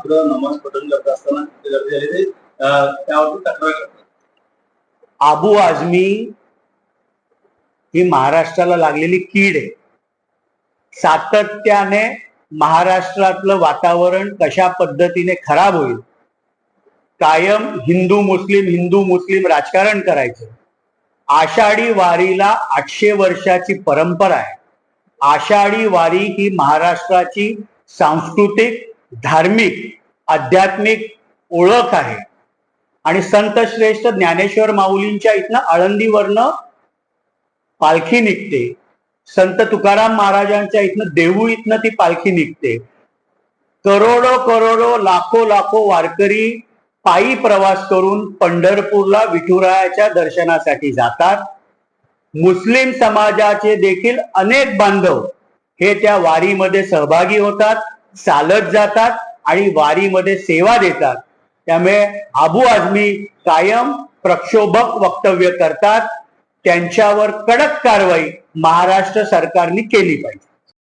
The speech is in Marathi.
मात्र नमाज पठण करत असताना गर्दी झाली त्यावर तक्रार करतात. आबू आझमी ही महाराष्ट्राला लागलेली कीड आहे. सातत्याने महाराष्ट्रातलं वातावरण कशा पद्धतीने खराब होईल, कायम हिंदू मुस्लिम राजकारण करायचं. आषाढी वारीला 800 वर्षाची परंपरा आहे. आषाढी वारी ही महाराष्ट्राची सांस्कृतिक, धार्मिक, आध्यात्मिक ओळख आहे. आणि संत श्रेष्ठ ज्ञानेश्वर माऊलींच्या इथनं आळंदीवरनं पालखी निघते. संत तुकाराम महाराजांच्या इथनं देहू इथनं ती पालखी निघते. करोडो लाखो वारकरी पायी प्रवास करून पंढरपूरला विठुरायाच्या दर्शनासाठी जातात. मुस्लिम समाजाचे देखील अनेक बांधव हे त्या वारीमध्ये सहभागी होतात, चालत जातात आणि वारीमध्ये सेवा देतात. त्यामुळे आबू आझमी कायम प्रक्षोभक वक्तव्य करतात. त्यांच्यावर कडक कारवाई महाराष्ट्र सरकारने केली पाहिजे.